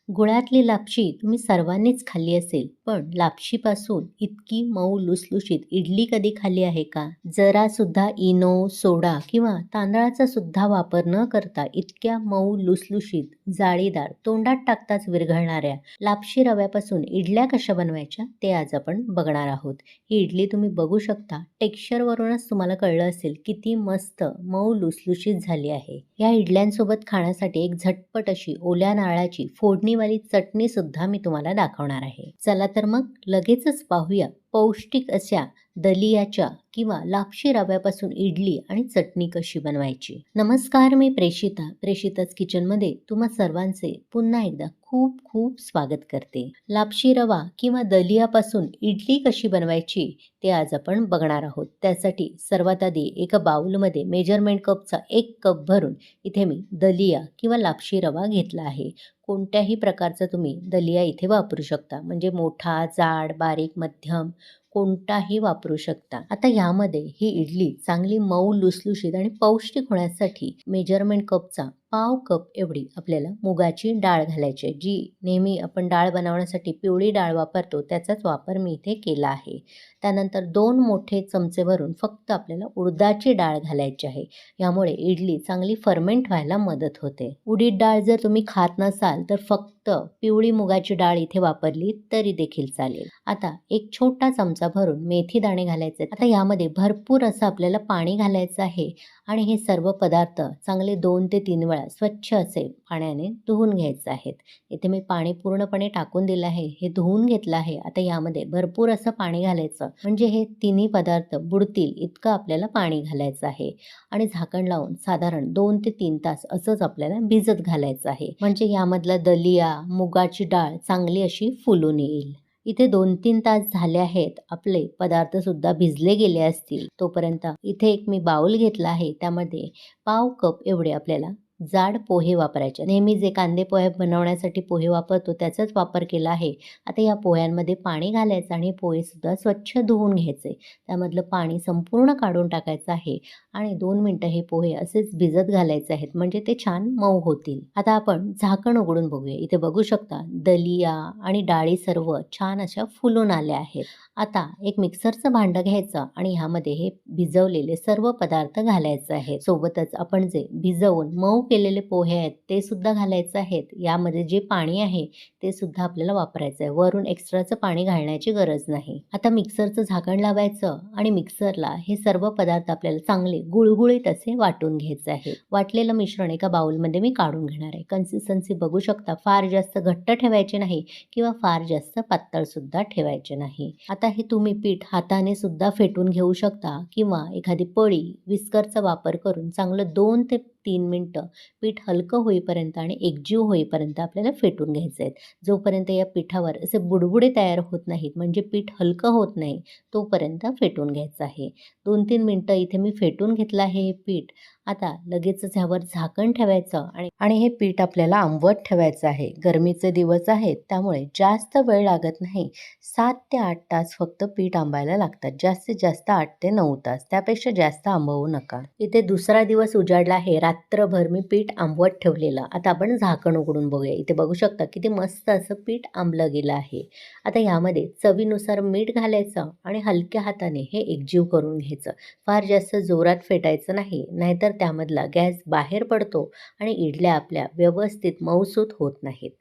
गुळातली लापशी तुम्ही सर्वांनीच खाल्ली असेल, पण लापशीपासून इतकी मऊ लुसलुशीत इडली कधी खाल्ली आहे का? जरा सुद्धा इनो, सोडा किंवा तांदळाचा सुद्धा वापर न करता इतक्या मऊ लुसलुशीत, जाळीदार, तोंडात टाकताच विरघळणाऱ्या लापशी रव्यापासून इडल्या कशा बनवायच्या ते आज आपण बघणार आहोत. ही इडली तुम्ही बघू शकता. टेक्स्चरवरूनच तुम्हाला कळलं असेल किती मस्त मऊ लुसलुशीत झाली आहे. या इडल्यांसोबत खाण्यासाठी एक झटपट अशी ओल्या नारळाची फोडणीवाली चटणी सुद्धा मी तुम्हाला दाखवणार आहे. चला तर मग लगेचच पाहूया पौष्टिक अशा दलियाच्या किंवा लापशी रव्यापासून इडली आणि चटणी कशी बनवायची. नमस्कार, मी प्रेषिताच किचनमध्ये तुम्हा सर्वांचे पुन्हा एकदा खूप खूप स्वागत करते. लापशी रवा किंवा दलियापासून इडली कशी बनवायची ते आज आपण बघणार आहोत. त्यासाठी सर्वात आधी एका बाउलमध्ये मेजरमेंट कपचा 1 कप भरून इथे मी दलिया किंवा लापशी रवा घेतला आहे. कोणत्याही प्रकारचा तुम्ही दलिया इथे वापरू शकता, म्हणजे मोठा, जाड, बारीक, मध्यम कोणताही वापरू शकता. आता यामध्ये ही इडली चांगली मऊ लुसलुशीत आणि पौष्टिक होण्यासाठी मेजरमेंट कपचा 1/2 कप एवढी आपल्याला मुगाची डाळ घालायची आहे. जी नेहमी आपण डाळ बनवण्यासाठी पिवळी डाळ वापरतो त्याचाच वापर मी इथे केला आहे. त्यानंतर 2 मोठे चमचे भरून फक्त आपल्याला उडदाची डाळ घालायची आहे. यामुळे इडली चांगली फर्मेंट व्हायला मदत होते. उडीद डाळ जर तुम्ही खात नसाल तर फक्त पिवळी मुगाची डाळ इथे वापरली तरी देखील चालेल. आता एक छोटा चमचा भरून मेथी दाणे घालायचे. आता यामध्ये भरपूर असं आपल्याला पाणी घालायचं आहे आणि हे सर्व पदार्थ चांगले 2 ते 3 वेळा स्वच्छ असे पाण्याने धुवून घ्यायचे आहेत. इथे मी पाणी पूर्णपणे टाकून दिलं आहे, हे धुवून घेतलं आहे. आता यामध्ये भरपूर असं पाणी घालायचं, म्हणजे हे तिन्ही पदार्थ बुडतील इतकं आपल्याला पाणी घालायचं आहे आणि झाकण लावून साधारण 2 ते 3 तास असंच आपल्याला भिजत घालायचं आहे, म्हणजे यामधला दलिया, मुगाची डाळ चांगली अशी फुलून येईल. इथे 2-3 तास झाले आहेत. आपले पदार्थ सुद्धा भिजले गेले असतील. तोपर्यंत इथे एक मी बाउल घेतला आहे. त्यामध्ये 1/2 कप एवढे आपल्याला जाड पोहे वापरायचे. नेहमी जे कांदे पोहे बनवण्यासाठी पोहे वापरतो त्याचाच वापर केला आहे. आता या पोह्यांमध्ये पाणी घालायचं आणि पोहे सुद्धा स्वच्छ धुवून घ्यायचे. त्यामधलं पाणी संपूर्ण काढून टाकायचं आहे आणि 2 मिनिटं हे पोहे असेच भिजत घालायचे आहेत, म्हणजे ते छान मऊ होतील. आता आपण झाकण उघडून बघूया. इथे बघू शकता दलिया आणि डाळी सर्व छान अशा फुलून आल्या आहेत. आता एक मिक्सरचं भांडं घ्यायचं आणि ह्यामध्ये हे भिजवलेले सर्व पदार्थ घालायचे आहेत. सोबतच आपण जे भिजवून मऊ केलेले पोहे आहेत ते सुद्धा घालायचे आहेत. यामध्ये जे पाणी आहे ते सुद्धा आपल्याला वापरायचं आहे. वरून एक्स्ट्राचं पाणी घालण्याची गरज नाही. आता मिक्सरचं झाकण लावायचं आणि मिक्सरला हे सर्व पदार्थ आपल्याला चांगले गुळगुळीत असे वाटून घ्यायचे आहे. वाटलेलं मिश्रण एका बाउलमध्ये मी काढून घेणार आहे. कन्सिस्टन्सी बघू शकता. फार जास्त घट्ट ठेवायचे नाही किंवा फार जास्त पातळ सुद्धा ठेवायचे नाही. आता हे तुम्ही पीठ हाताने सुद्धा फेटून घेऊ शकता किंवा एखादी पळी, विस्करचा वापर करून चांगलं 2 ते 3 मिनिटं पीठ हलकं होईपर्यंत आणि एकजीव होईपर्यंत आपल्याला फेटून घ्यायचं आहे. जोपर्यंत या पिठावर असे बुडबुडे तयार होत नाहीत, म्हणजे पीठ हलकं होत नाही, तोपर्यंत फेटून घ्यायचं आहे. 2-3 मिनिटं इथे मी फेटून घेतलं आहे हे पीठ. आता लगेचच ह्यावर झाकण ठेवायचं आणि हे पीठ आपल्याला आंबट ठेवायचं आहे. गरमीचे दिवस आहेत त्यामुळे जास्त वेळ लागत नाही. 7 ते 8 तास फक्त पीठ आंबायला लागतात. जास्तीत जास्त 8 ते 9 तास, त्यापेक्षा जास्त आंबवू नका. इथे दुसरा दिवस उजाडला आहे. रात्रभर मी पीठ आंबवत ठेवलेलं. आता आपण झाकण उघडून बघूया. इथे बघू शकता किती मस्त असं पीठ आंबलं गेलं आहे. आता यामध्ये चवीनुसार मीठ घालायचं आणि हलक्या हाताने हे एकजीव करून घ्यायचं. फार जास्त जोरात फेटायचं नाही, नाहीतर त्यामधला गॅस बाहेर पडतो आणि इडल्या आपल्या व्यवस्थित मऊसूत होत नाहीत.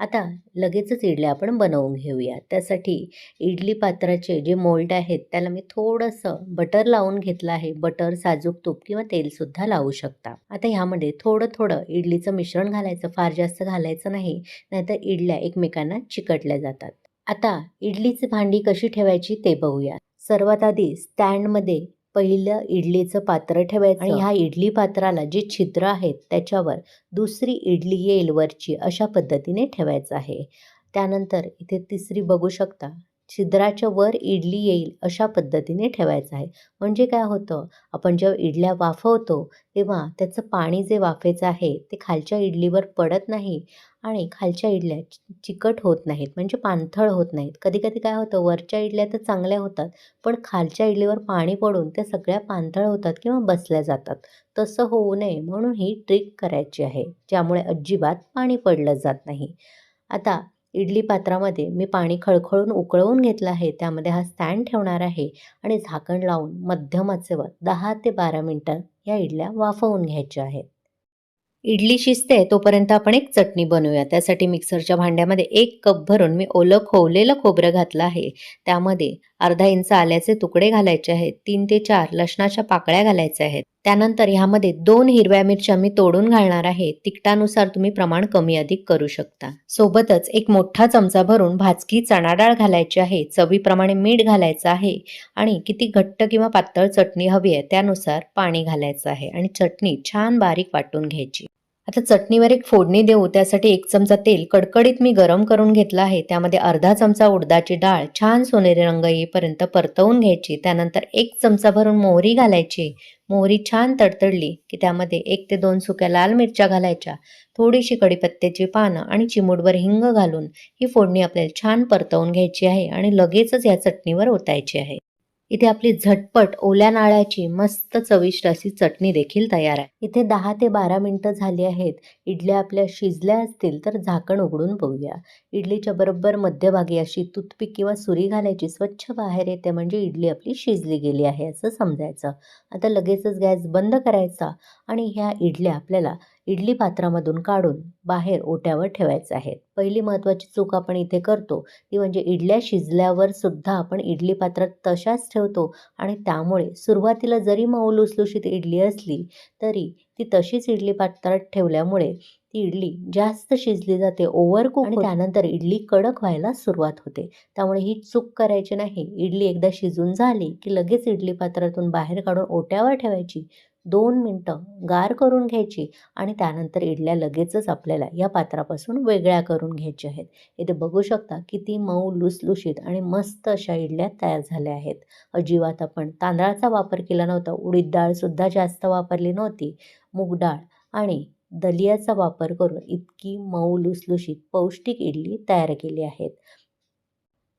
आता लगेचच इडल्या आपण बनवून घेऊया. त्यासाठी इडली पात्राचे जे मोल्ड आहेत त्याला मी थोडंसं बटर लावून घेतलं आहे. बटर, साजूक तूप किंवा तेलसुद्धा लावू शकता. आता ह्यामध्ये थोडं थोडं इडलीचं मिश्रण घालायचं. फार जास्त घालायचं नाही, नाहीतर इडल्या एकमेकांना चिकटल्या जातात. आता इडलीची भांडी कशी ठेवायची ते बघूया. सर्वात आधी स्टँडमध्ये पहिलं इडलीचं पात्र ठेवायचं आणि ह्या इडली पात्राला जे छिद्र आहेत त्याच्यावर दुसरी इडली येईल वरची, अशा पद्धतीने ठेवायचं आहे. त्यानंतर इथे तिसरी बघू शकता, छिद्राच्या वर इडली येईल अशा पद्धतीने ठेवायचं आहे. म्हणजे काय होतं, आपण जेव्हा इडल्या वाफवतो तेव्हा त्याचं पाणी जे वाफेचं आहे ते खालच्या इडलीवर पडत नाही आणि खालच्या इडल्या चिकट होत नाहीत, म्हणजे पाणथळ होत नाहीत. कधी कधी काय होतं, वरच्या इडल्या तर चांगल्या होतात पण खालच्या इडलीवर पाणी पडून त्या सगळ्या पाणथळ होतात किंवा बसल्या जातात. तसं होऊ नये म्हणून ही ट्रिक करायची आहे, ज्यामुळे अजिबात पाणी पडलं जात नाही. आता इडली पात्रामध्ये मी पाणी खळखळून उकळवून घेतलं आहे. त्यामध्ये हा स्टँड ठेवणार आहे आणि झाकण लावून मध्यम आचेवर 10 ते 12 मिनिटं या इडल्या वाफवून घ्यायच्या आहेत. इडली शिजते तोपर्यंत आपण एक चटणी बनवूया. त्यासाठी मिक्सरच्या भांड्यामध्ये 1 कप भरून मी ओलं खोवलेलं खोबरं घातलं आहे. त्यामध्ये अर्धा इंच आल्याचे तुकडे घालायचे आहेत. 3 ते 4 लसणाच्या पाकळ्या घालायच्या आहेत. त्यानंतर ह्यामध्ये 2 हिरव्या मिरच्या मी तोडून घालणार आहे. तिखटानुसार तुम्ही प्रमाण कमी अधिक करू शकता. सोबतच एक मोठा चमचा भरून भाजकी चणा डाळ घालायची आहे. चवीप्रमाणे मीठ घालायचं आहे आणि किती घट्ट किंवा पातळ चटणी हवी आहे त्यानुसार पाणी घालायचं आहे आणि चटणी छान बारीक वाटून घ्यायची. आता चटणीवर एक फोडणी देऊ. त्यासाठी 1 चमचा तेल कडकडीत मी गरम करून घेतलं आहे. त्यामध्ये अर्धा चमचा उडदाची डाळ छान सोनेरी रंग येईपर्यंत परतवून घ्यायची. त्यानंतर 1 चमचा भरून मोहरी घालायची. मोहरी छान तडतडली की त्यामध्ये 1 ते 2 सुक्या लाल मिरच्या घालायच्या. थोडीशी कढीपत्त्याची पानं आणि चिमूटभर हिंग घालून ही फोडणी आपल्याला छान परतवून घ्यायची आहे आणि लगेचच या चटणीवर ओतायची आहे. इथे आपली झटपट ओल्या नारळाची मस्त चविष्ट अशी चटणी देखील तयार आहे. इथे 10 ते 12 मिनिटं झाली आहेत. इडल्या आपल्या शिजल्या असतील तर झाकण उघडून बघूया. इडलीच्या बरोबर मध्यभागी अशी टूथपिक किंवा सुरी घालायची. स्वच्छ बाहेर येते म्हणजे इडली आपली शिजली गेली आहे असं समजायचं. आता लगेचच गॅस बंद करायचा आणि ह्या इडल्या आपल्याला इडली पात्रामधून काढून बाहेर ओट्यावर ठेवायचं आहे. पहिली महत्त्वाची चूक आपण इथे करतो ती म्हणजे इडल्या शिजल्यावर सुद्धा आपण इडली पात्रात तशाच ठेवतो आणि त्यामुळे सुरुवातीला जरी मऊ लुसलुशीत इडली असली तरी ती तशीच इडली पात्रात ठेवल्यामुळे ती इडली जास्त शिजली जाते, ओव्हरकुक आणि त्यानंतर इडली कडक व्हायला सुरुवात होते. त्यामुळे ही चूक करायची नाही. इडली एकदा शिजून झाली की लगेच इडली पात्रातून बाहेर काढून ओट्यावर ठेवायची. 2 मिनिटं गार करून घ्यायची आणि त्यानंतर इडल्या लगेचच आपल्याला या पात्रापासून वेगळ्या करून घ्यायच्या आहेत. इथे बघू शकता किती मऊ लुसलुशीत आणि मस्त अशा इडल्या तयार झाल्या आहेत. अजिबात आपण तांदळाचा वापर केला नव्हता. उडीद डाळसुद्धा जास्त वापरली नव्हती. मूग डाळ आणि दलियाचा वापर करून इतकी मऊ लुसलुशीत पौष्टिक इडली तयार केली आहेत.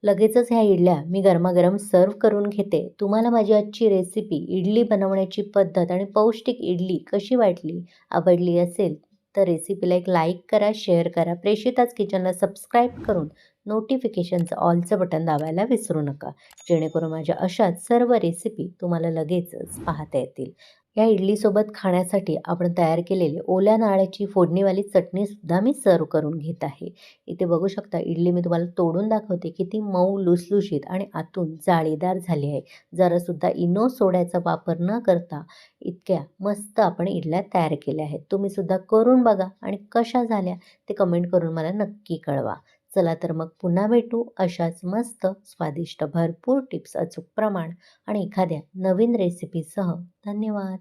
लगेचच ह्या इडल्या मी गरमागरम सर्व्ह करून घेते. तुम्हाला माझी आजची रेसिपी, इडली बनवण्याची पद्धत आणि पौष्टिक इडली कशी वाटली? आवडली असेल तर रेसिपीला एक लाईक करा, शेअर करा. प्रेषिताच किचनला सबस्क्राईब करून नोटिफिकेशनचं ऑलचं बटन दाबायला विसरू नका. जेणेकरून माझ्या अशाच सर्व रेसिपी तुम्हाला लगेचच पाहता येतील. या इडलीसोबत खाण्यासाठी आपण तयार केलेली ओल्या नारळाची फोडणीवाली चटणीसुद्धा मी सर्व्ह करून घेत आहे. इथे बघू शकता इडली मी तुम्हाला तोडून दाखवते. किती मऊ लुसलुशीत आणि आतून जाळीदार झाली आहे. जरासुद्धा इनो सोड्याचा वापर न करता इतक्या मस्त आपण इडल्या तयार केल्या आहेत. तुम्हीसुद्धा करून बघा आणि कशा झाल्या ते कमेंट करून मला नक्की कळवा. चला तर मग पुन्हा भेटू अशाच मस्त, स्वादिष्ट, भरपूर टिप्स, अचूक प्रमाण आणि एखाद्या नवीन रेसिपीसह. धन्यवाद.